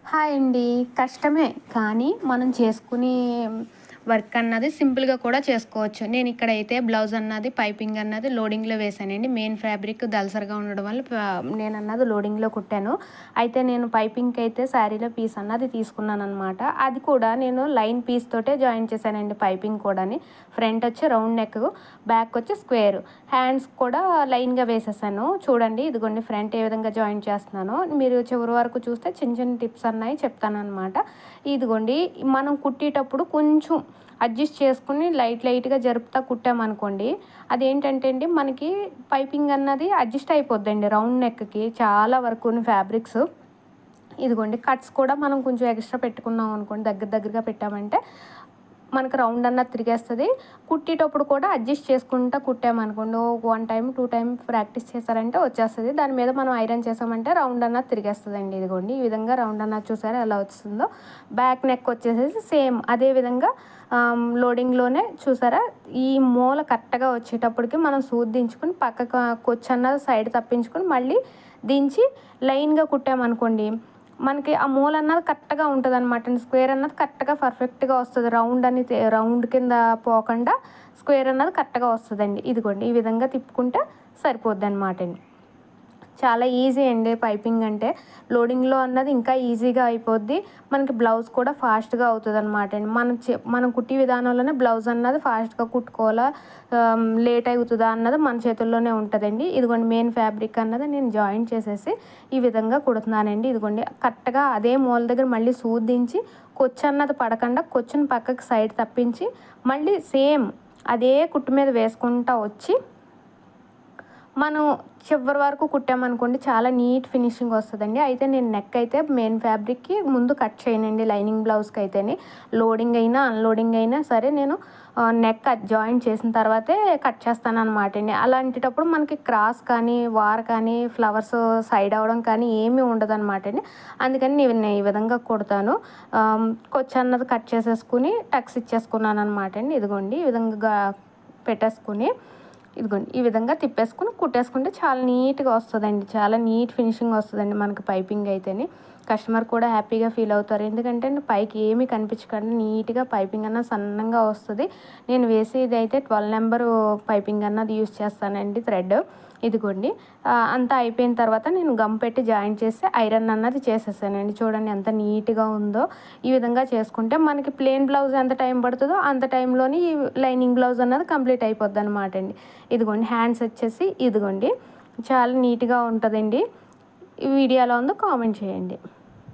Hi అండి. కష్టమే కానీ మనం చేసుకునే వర్క్ అన్నది సింపుల్‌గా కూడా చేసుకోవచ్చు. నేనిక్కడైతే బ్లౌజ్ అన్నది పైపింగ్ అన్నది లోడింగ్‌లో వేశానండి. మెయిన్ ఫ్యాబ్రిక్ దళసరిగా ఉండడం వల్ల నేనన్నది లోడింగ్‌లో కుట్టాను. అయితే నేను పైపింగ్‌కైతే శారీలో పీస్ అన్నది తీసుకున్నాననమాట. అది కూడా నేను లైన్ పీస్ తోటే జాయిన్ చేశానండి పైపింగ్ కూడాని. ఫ్రంట్ వచ్చి రౌండ్ నెక్, బ్యాక్ వచ్చి స్క్వేర్. హ్యాండ్స్ కూడా లైన్‌గా వేసేసాను. చూడండి ఇదిగోండి ఫ్రంట్ ఏ విధంగా జాయిన్ చేస్తున్నానో. మీరు చివరి వరకు చూస్తే చిన్న చిన్న టిప్స్ అన్నయి చెప్తాననమాట. ఇదిగోండి మనం కుట్టేటప్పుడు కొంచెం అడ్జస్ట్ చేసుకొని లైట్‌గా జరుపుతా కుట్టామనుకోండి, అదేంటంటే అండి మనకి పైపింగ్ అన్నది అడ్జస్ట్ అయిపోద్దండి రౌండ్ నెక్‌కి చాలా వరకును ఫ్యాబ్రిక్స్. ఇదిగోండి కట్స్ కూడా మనం కొంచెం ఎక్స్‌ట్రా పెట్టుకున్నాం అనుకోండి, దగ్గరగా పెట్టామంటే మనకు రౌండ్ అన్నది తిరిగేస్తది. కుట్టేటప్పుడు కూడా అడ్జస్ట్ చేసుకుంటా కుట్టామనుకోండి, ఓ 1 టైమ్, 2 టైమ్ ప్రాక్టీస్ చేశారంటే వచ్చేస్తది. దాని మీద మనం ఐరన్ చేసామంటే రౌండ్ అన్నది తిరిగేస్తదండి. ఇదిగోండి ఈ విధంగా రౌండ్ అన్నది చూసారా ఎలా వస్తుందో. బ్యాక్ నెక్ వచ్చేసేసి సేమ్ అదే విధంగా లోడింగ్‌లోనే చూసారా ఈ మూల కరెక్ట్‌గా వచ్చేటప్పటికి మనం సూది దించుకొని పక్కకు కొచ్చన్నది సైడ్ తప్పించుకొని మళ్ళీ దించి లైన్‌గా కుట్టామనుకోండి, మనకి ఆ మూల అన్నది కరెక్ట్‌గా ఉంటదనమాట. స్క్వేర్ అన్నది కరెక్ట్‌గా పర్ఫెక్ట్‌గా వస్తది. రౌండ్ కింద పోకుండా స్క్వేర్ అన్నది కరెక్ట్‌గా వస్తదండి. ఇదిగోండి ఈ విధంగా తిప్పుకుంటే సరిపోద్దనమాటండి. చాలా ఈజీ అండి పైపింగ్ అంటే. లోడింగ్‌లో అన్నది ఇంకా ఈజీగా అయిపోద్ది. మనకి బ్లౌజ్ కూడా ఫాస్ట్‌గా అవుతదనమాట అండి. మనం కుట్టే విధానంలోనే బ్లౌజ్ అన్నది ఫాస్ట్‌గా కుట్టుకోవాలా, లేట్ అవుతదా అన్నది మన చేతుల్లోనే ఉంటదండి. ఇదిగోండి మెయిన్ ఫ్యాబ్రిక్ అన్నది నేను జాయిన్ చేసేసి ఈ విధంగా కుడుతున్నానండి. ఇదిగోండి కరెక్ట్‌గా అదే మూల దగ్గర మళ్ళీ సూది దించి కొచ్చన్నది పడకుండా కొచ్చుని పక్కకి సైడ్ తప్పించి మళ్ళీ సేమ్ అదే కుట్టు మీద వేసుకుంటా వచ్చి మనం చివరి వరకు కుట్టామనుకోండి చాలా నీట్ ఫినిషింగ్ వస్తదండి. అయితే నేను నెక్ అయితే మెయిన్ ఫ్యాబ్రిక్‌కి ముందు కట్ చేయనండి లైనింగ్ బ్లౌజ్‌కి అయితేని. లోడింగ్ అయినా, అన్‌లోడింగ్ అయినా సరే నేను నెక్ జాయిన్ చేసిన తర్వాతే కట్ చేస్తాననమాట అండి. అలాంటప్పుడు మనకి క్రాస్ కానీ, వార్ కానీ, ఫ్లవర్స్ సైడ్ అవ్వడం కానీ ఏమీ ఉండదనమాట అండి. అందుకని నేను ఈ విధంగా కుడతాను. కొచ్చన్నది కట్ చేసేసుకొని టక్స్ ఇచ్చేసుకున్నాననమాట అండి. ఇదిగోండి ఈ విధంగా పెట్టేసుకొని ఇదిగోండి ఈ విధంగా తిప్పేసుకొని కుట్టేసుకుంటే చాలా నీట్‌గా వస్తదండి. చాలా నీట్ ఫినిషింగ్ వస్తదండి మనకి పైపింగ్ అయితేని. కస్టమర్ కూడా హ్యాపీగా ఫీల్ అవుతారు. ఎందుకంటే పైకి ఏమీ కనిపించకుండా నీట్‌గా పైపింగ్ అన్నది సన్నంగా వస్తది. నేను వేసేదైతే 12 నెంబరు పైపింగ్ అన్నది యూజ్ చేస్తానండి థ్రెడ్. ఇదిగోండి అంతా అయిపోయిన తర్వాత నేను గమ్ పెట్టి జాయింట్ చేసి ఐరన్ అన్నది చేసేసానండి. చూడండి ఎంత నీట్‌గా ఉందో. ఈ విధంగా చేసుకుంటే మనకి ప్లెయిన్ బ్లౌజ్ ఎంత టైం పడుతదో అంత టైంలోని ఈ లైనింగ్ బ్లౌజ్ అన్నది కంప్లీట్ అయిపోద్దనమాట అండి. ఇదిగోండి హ్యాండ్స్ వచ్చేసి ఇదిగోండి చాలా నీట్‌గా ఉంటదండి. ఈ వీడియో ఎలా ఉందో కామెంట్ చేయండి.